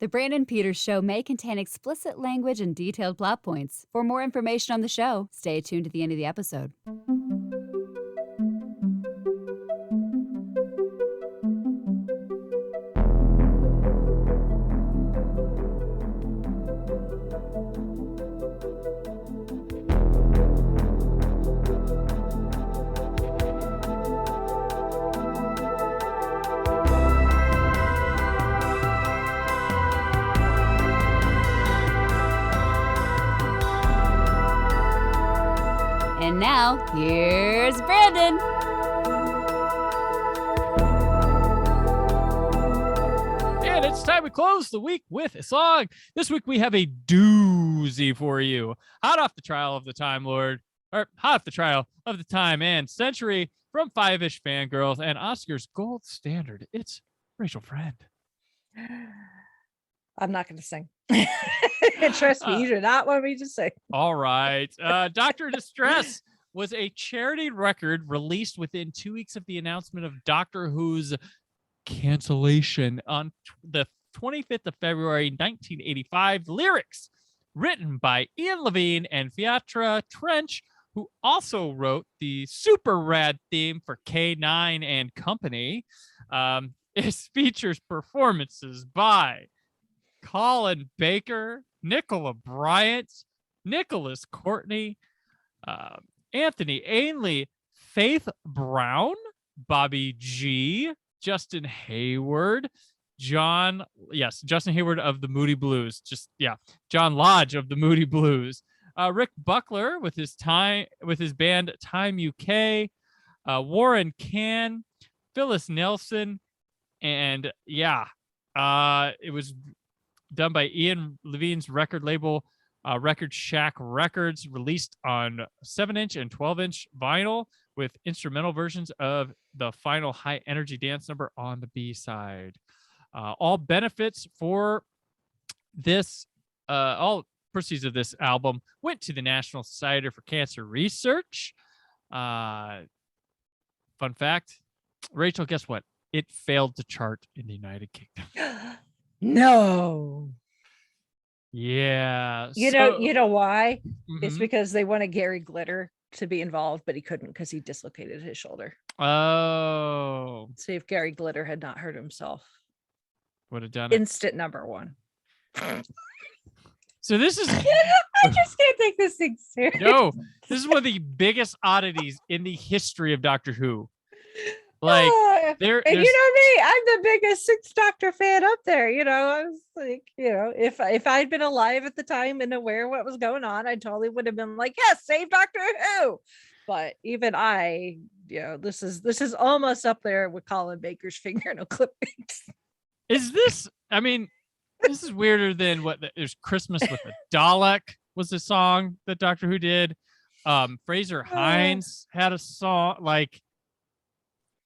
The Brandon Peters Show may contain explicit language and detailed plot points. For more information on the show, stay tuned to the end of the episode. And now, here's Brandon. And it's time to close the week with a song. This week we have a doozy for you. Hot off the trial of the Time Lord, or hot off the trial of the time and century from Five-ish Fangirls and Oscar's gold standard. It's Rachel Frend. I'm not going to sing. Trust me, you do not want me to sing. All right. Dr. Distress was a charity record released within 2 weeks of the announcement of Doctor Who's cancellation on the 25th of February, 1985. Lyrics written by Ian Levine and Fiatra Trench, who also wrote the super rad theme for K9 and Company. It features performances by Colin Baker, Nicola Bryant, Nicholas Courtney, Anthony Ainley, Faith Brown, Bobby G, Justin Hayward, Justin Hayward of the Moody Blues. John Lodge of the Moody Blues. Rick Buckler with his band Time UK, Warren Cann, Phyllis Nelson, and it was done by Ian Levine's record label, Record Shack Records, released on 7-inch and 12-inch vinyl with instrumental versions of the final High Energy Dance number on the B-side. All benefits for this, all proceeds of this album went to the National Society for Cancer Research. Fun fact, Rachel, guess what? It failed to chart in the United Kingdom. No. Yeah. You know why? It's because they wanted Gary Glitter to be involved, but he couldn't because he dislocated his shoulder. Oh. See if Gary Glitter had not hurt himself. Would have done it. Instant number one. So this is I just can't take this thing serious. No, this is one of the biggest oddities in the history of Doctor Who. Like and you know me, I'm the biggest Sixth Doctor fan up there. I was like, if I'd been alive at the time and aware what was going on, I totally would have been like, yes, save Doctor Who. But even I, this is almost up there with Colin Baker's fingernail clippings. Is this? I mean, this is weirder than what there's Christmas with a Dalek was the song that Doctor Who did. Fraser Hines had a song like.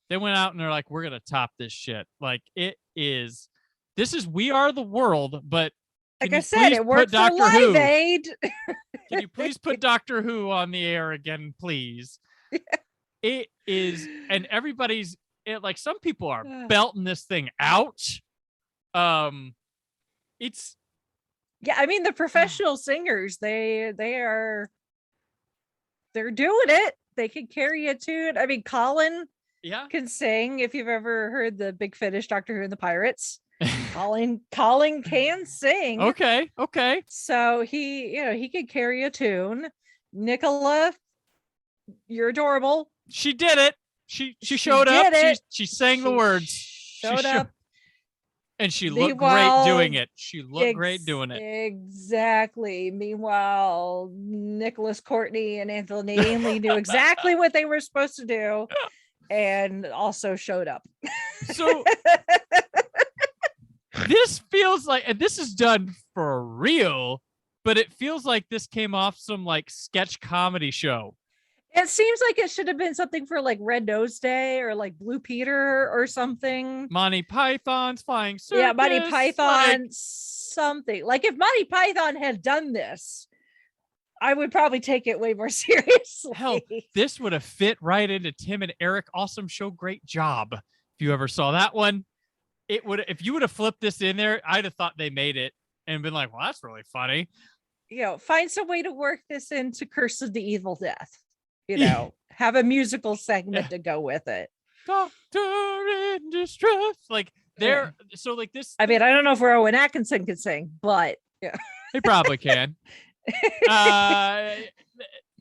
They went out and they're like, we're going to top this shit. Like this is We Are the World, but like I said, it worked for Live Aid. Can you please put Doctor Who on the air again, please? Yeah. It is, and everybody's like, some people are belting this thing out. It's. Yeah, I mean, the professional singers, they're doing it. They can carry a tune. I mean, Colin can sing. If you've ever heard the Big Finish Doctor Who and the Pirates, Colin can sing. Okay. So he could carry a tune. Nicola, you're adorable. She did it. She showed up. She sang the words. Showed up. And she looked great doing it. Exactly. Meanwhile, Nicholas Courtney and Anthony Ainley knew exactly what they were supposed to do and also showed up. So this feels like, and this is done for real, but it feels like this came off some like sketch comedy show. It seems like it should have been something for like Red Nose Day or like Blue Peter or something. Monty Python's Flying Circus. Yeah, Monty Python, something. Like if Monty Python had done this, I would probably take it way more seriously. Hell, this would have fit right into Tim and Eric Awesome Show Great Job. If you ever saw that one. it would, if you would have flipped this in there, I'd have thought they made it and been like, well, that's really funny. Find some way to work this into Curse of the Evil Death. Yeah. Have a musical segment Yeah. to go with it. Doctor in Distress. Like they're so like this. I mean, I don't know if Rowan Atkinson can sing, but yeah. They probably can.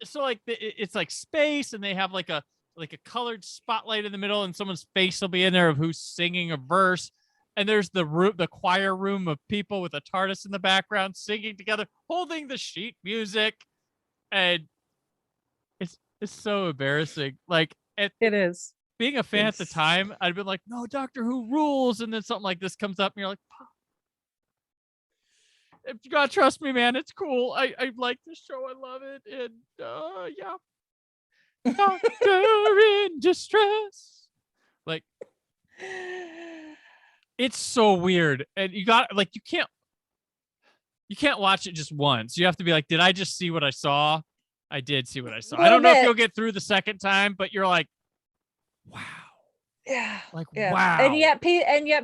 So like it's like space, and they have like a colored spotlight in the middle, and someone's face will be in there of who's singing a verse. And there's the choir room of people with a TARDIS in the background singing together, holding the sheet music, and it's so embarrassing. Like it is. Being a fan at the time, I'd been like, no, Doctor Who rules, and then something like this comes up, and you're like, you gotta trust me, man. It's cool. I like this show. I love it. And yeah. Doctor in Distress. Like, it's so weird. And you got like you can't watch it just once. You have to be like, did I just see what I saw? I did see what I saw. I don't know if you'll get through the second time, but you're like, wow. Yeah. Like, yeah. wow. And yet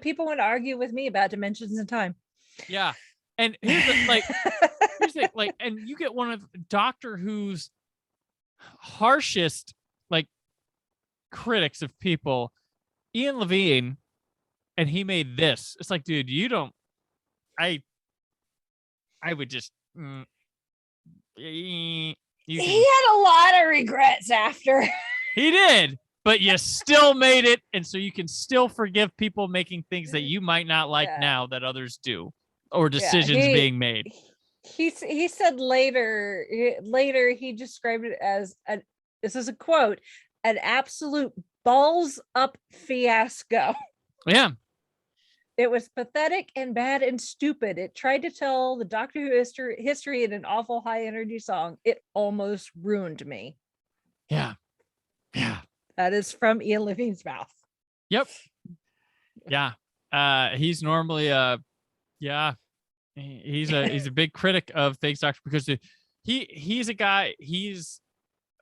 people want to argue with me about dimensions in time. Yeah. And here's the thing, like, and you get one of Doctor Who's harshest like critics of people, Ian Levine, and he made this. It's like, dude, you don't. I would just. He had a lot of regrets after. He did, but you still made it, and so you can still forgive people making things that you might not like now that others do. Or decisions being made. He said later he described it as this is a quote, an absolute balls up fiasco. Yeah. It was pathetic and bad and stupid. It tried to tell the Doctor Who history in an awful high energy song. It almost ruined me. Yeah. Yeah. That is from Ian Levine's mouth. Yep. Yeah. He's normally yeah, he's a big critic of things, Doctor, because he's a guy.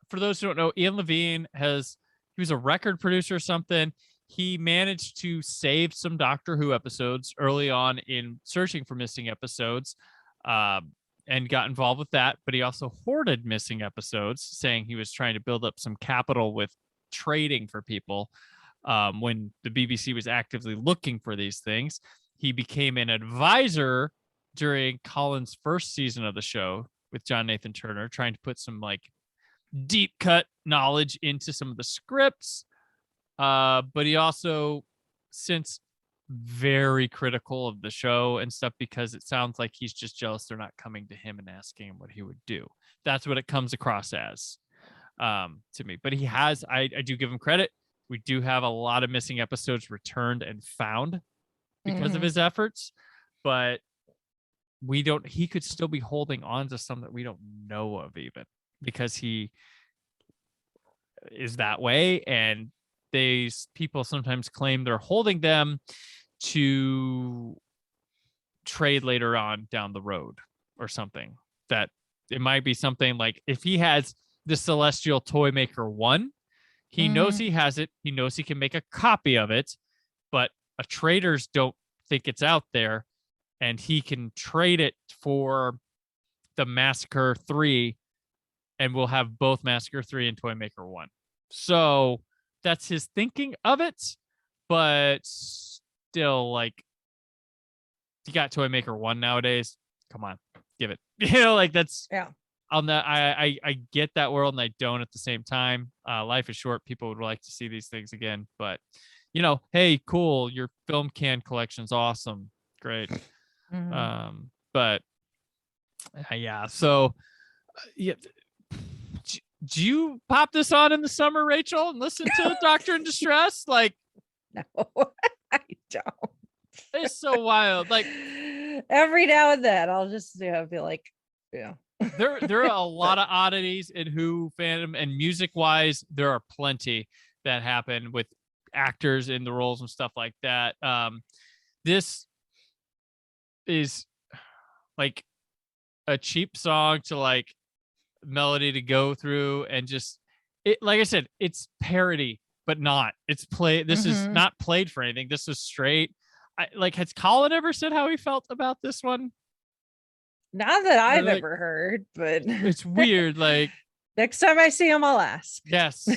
For those who don't know, Ian Levine he was a record producer or something. He managed to save some Doctor Who episodes early on in searching for missing episodes, and got involved with that. But he also hoarded missing episodes, saying he was trying to build up some capital with trading for people. When the BBC was actively looking for these things. He became an advisor during Colin's first season of the show with John Nathan Turner, trying to put some like deep cut knowledge into some of the scripts. But he also since very critical of the show and stuff, because it sounds like he's just jealous they're not coming to him and asking him what he would do. That's what it comes across as to me. But I do give him credit. We do have a lot of missing episodes returned and found because of his efforts, but he could still be holding on to some that we don't know of, even because he is that way. And these people sometimes claim they're holding them to trade later on down the road or something. That it might be something like if he has the Celestial Toymaker 1, he knows he has it. He knows he can make a copy of it, but traders don't think it's out there, and he can trade it for the Massacre 3, and we'll have both Massacre 3 and Toymaker 1. So that's his thinking of it, but still, like, you got Toymaker 1 nowadays. Come on, give it. Like that's on that. I get that world, and I don't at the same time. Life is short. People would like to see these things again, but hey, cool. Your film can collection's awesome. Great. But yeah. So yeah. Do you pop this on in the summer, Rachel, and listen to Doctor in Distress? Like, no, I don't. It's so wild. Like every now and then I'll just be like, yeah. There are a lot of oddities in Who fandom, and music wise, there are plenty that happen with actors in the roles and stuff like that. This is like a cheap song to like melody to go through, and just it, like I said, it's parody, but not. It's play. This is not played for anything. This is straight. has Colin ever said how he felt about this one? Not that I've like- ever heard, but It's weird. Like, next time I see him, I'll ask. yes.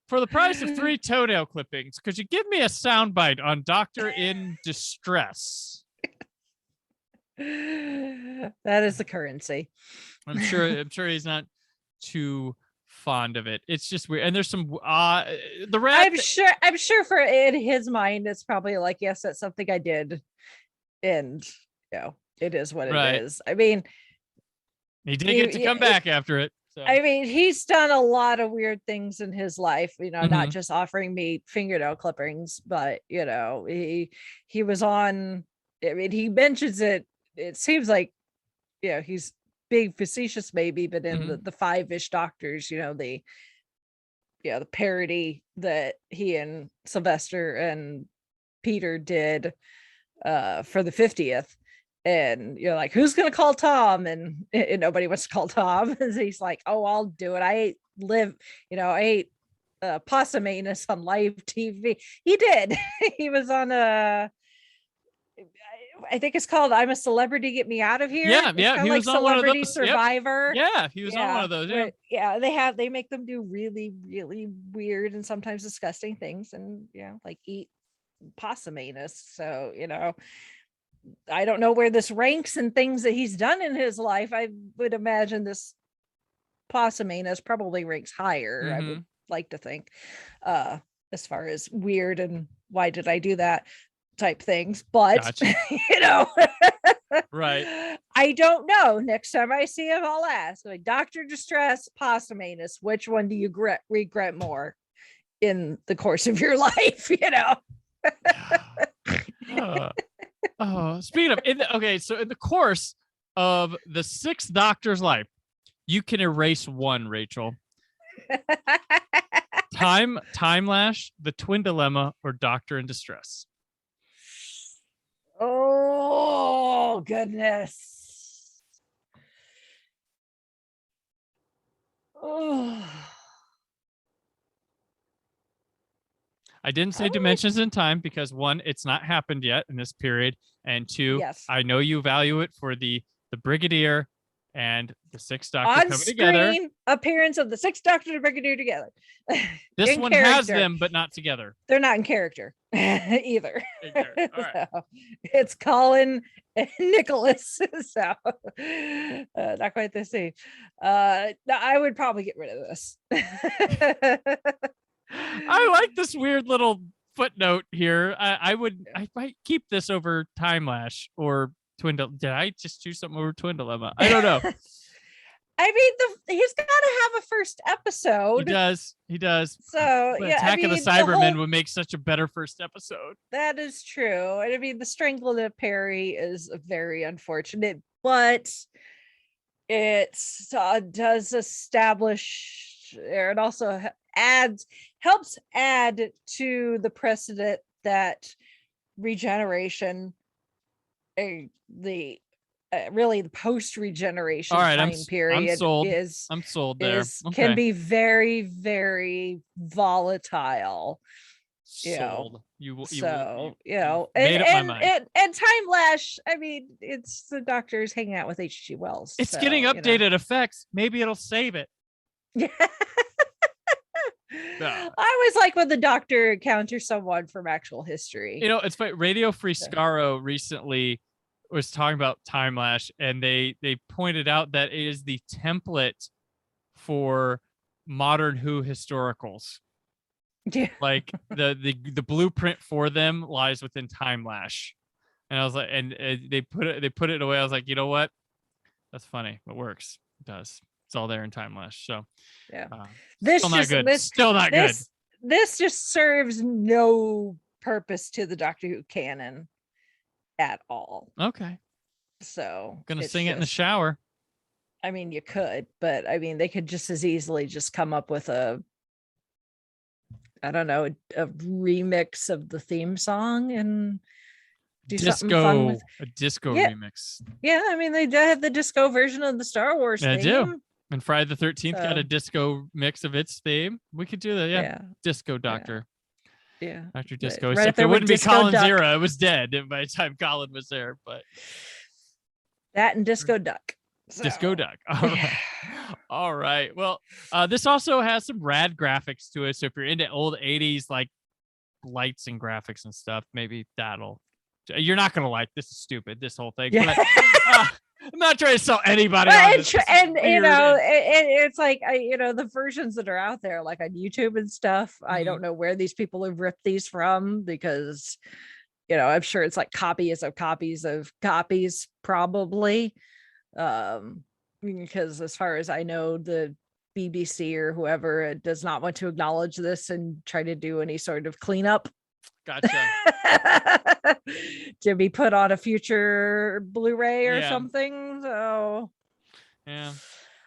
For the price of 3 toenail clippings, could you give me a soundbite on Doctor in Distress? That is the currency. I'm sure he's not too fond of it. It's just weird. And there's some the rat. I'm sure for in his mind, it's probably like, yes, that's something I did, and it is what it is. I mean, he did get to come back after it. So. I mean, he's done a lot of weird things in his life, not just offering me fingernail clippings, but he was on. I mean, he mentions it. It seems like, he's being facetious maybe, but in the 5-ish Doctors, the parody that he and Sylvester and Peter did for the 50th. And you're like, who's gonna call Tom? And nobody wants to call Tom. And he's like, oh, I'll do it. I ate possum anus on live TV. He did. He was on I think it's called "I'm a Celebrity, Get Me Out of Here." Yeah, he was on Celebrity Survivor. Yep. Yeah, he was on one of those. Yeah, they make them do really, really weird and sometimes disgusting things, and like eat possum anus. So I don't know where this ranks in things that he's done in his life. I would imagine this possum anus probably ranks higher. I would like to think, as far as weird and why did I do that type things, but gotcha. Right. I don't know. Next time I see him, I'll ask. Like, Dr. Distress, possum anus, which one do you regret more in the course of your life? Speaking of, so in the course of the 6th Doctor's life, you can erase one, Rachel. Time Lash, the Twin Dilemma, or Doctor in Distress. Oh goodness. Oh. I didn't say Dimensions in Time because 1, it's not happened yet in this period, and 2, yes. I know you value it for the Brigadier and the 6th Doctor coming together. On-screen appearance of the 6th Doctor and Brigadier together. This one has them, but not together. They're not in character either. All right. So, it's Colin and Nicholas. So not quite the same. No, I would probably get rid of this. I like this weird little footnote here. I might keep this over Time Lash or Twin Dilemma. Did I just choose something over Twin Dilemma? I don't know. I mean, he's got to have a first episode. He does. So Attack of the Cybermen would make such a better first episode. That is true. And I mean, the Strangleton Perry is very unfortunate, but it does establish, or it also helps add to the precedent that regeneration, really the post-regeneration time period I'm sold there. Can be very, very volatile. Sold. And Time Lash, I mean, it's the Doctor's hanging out with H.G. Wells. It's getting updated effects. Maybe it'll save it. Yeah. No. I always like when the Doctor encounters someone from actual history. It's funny. Radio Free Scaro recently was talking about Time Lash, and they pointed out that it is the template for modern Who historicals. Yeah. Like the blueprint for them lies within Time Lash. And I was like, and they put it away. I was like, you know what? That's funny. It works. It does. It's all there in Time Lash. So yeah, still not good. This just serves no purpose to the Doctor Who canon at all. Okay. So gonna sing it in the shower. I mean, you could, but I mean, they could just as easily just come up with a remix of the theme song and do something fun with a disco remix. Yeah, I mean, they have the disco version of the Star Wars theme. They do. And Friday the 13th got a disco mix of its theme. We could do that. Yeah. Disco Doctor. Yeah. Dr. Disco. Right Except up there it with wouldn't be Disco Colin's Duck. era. It was dead by the time Colin was there. But That and Disco Duck. Disco So, Duck. All right. All right. Well, this also has some rad graphics to it. So if you're into old 80s like lights and graphics and stuff, maybe you're not gonna like this. Is stupid, this whole thing. Yeah. But, I'm not trying to sell anybody Well, on this. This is and you weird know, and- it's like the versions that are out there, like on YouTube and stuff. I don't know where these people have ripped these from, because I'm sure it's like copies of copies, probably. Because as far as I know, the BBC or whoever does not want to acknowledge this and try to do any sort of cleanup. Gotcha. To be put on a future Blu-ray or Yeah. something. So Yeah.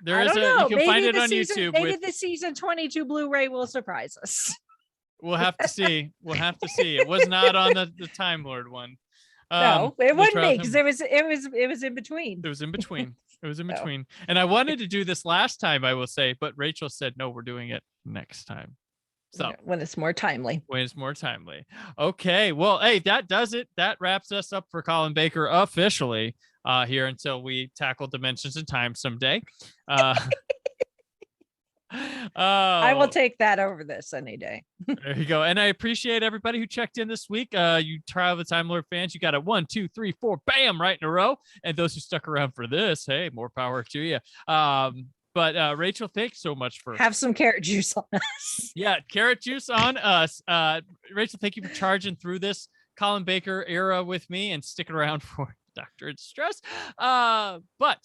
I don't know. You can Maybe find it the on season, YouTube. maybe the season 22 Blu-ray will surprise us. We'll have to see. It was not on the Time Lord one. No, it the wouldn't Trial be, of because Time- it was in between. It was in between. It was in So. between. And I wanted to do this last time, I will say, but Rachel said, no, we're doing it next time. So When it's more timely. when it's more timely. Okay. Well, hey, that does it. That wraps us up for Colin Baker officially here until we tackle Dimensions in Time someday. I will take that over this any day. There you go. And I appreciate everybody who checked in this week. You Trial of the Time Lord fans, you got it 1, 2, 3, 4, bam, right in a row. And those who stuck around for this, hey, more power to you. But Rachel, thanks so much for Have some carrot juice on us. Yeah, carrot juice on us. Rachel, thank you for charging through this Colin Baker era with me and sticking around for Doctor in Distress. But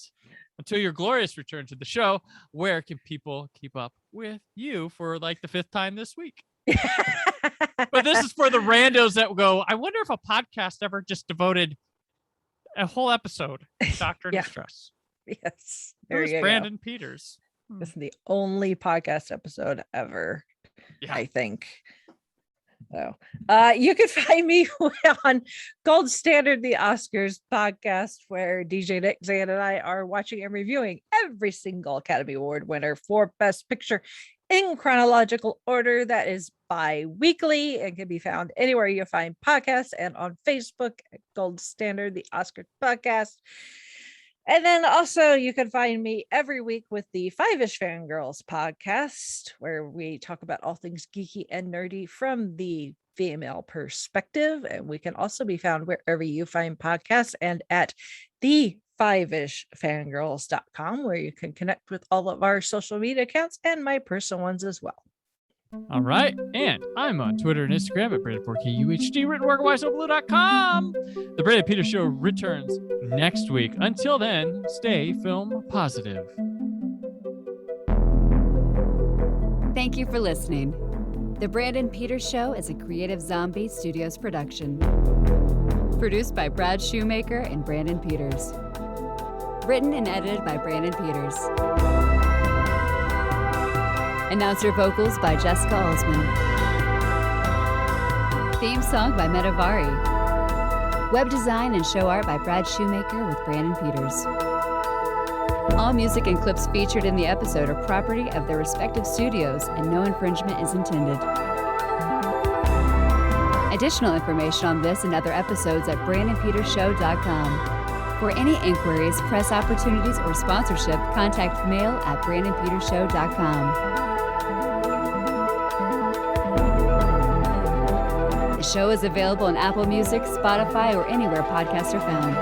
until your glorious return to the show, where can people keep up with you for like the 5th time this week? But this is for the randos that go, I wonder if a podcast ever just devoted a whole episode to Doctor in Distress. Yes. There Who's you Brandon Peters? go. This is the only podcast episode ever, Yeah. I think. So you can find me on Gold Standard, the Oscars podcast, where DJ Nick, Zan, and I are watching and reviewing every single Academy Award winner for Best Picture in chronological order. That is bi-weekly and can be found anywhere you find podcasts and on Facebook at Gold Standard, the Oscars podcast. And then also you can find me every week with the Five-ish Fangirls podcast, where we talk about all things geeky and nerdy from the female perspective. And we can also be found wherever you find podcasts and at the fiveishfangirls.com, where you can connect with all of our social media accounts and my personal ones as well. All right. And I'm on Twitter and Instagram at Brandon4KUHD, written work at wiseoutblue.com. The Brandon Peters Show returns next week. Until then, stay film positive. Thank you for listening. The Brandon Peters Show is a Creative Zombie Studios production. Produced by Brad Shoemaker and Brandon Peters. Written and edited by Brandon Peters. Announcer vocals by Jessica Alsman. Theme song by Metavari. Web design and show art by Brad Shoemaker with Brandon Peters. All music and clips featured in the episode are property of their respective studios, and no infringement is intended. Additional information on this and other episodes at BrandonPetersShow.com. For any inquiries, press opportunities, or sponsorship, contact mail at BrandonPetersShow.com. The show is available on Apple Music, Spotify, or anywhere podcasts are found.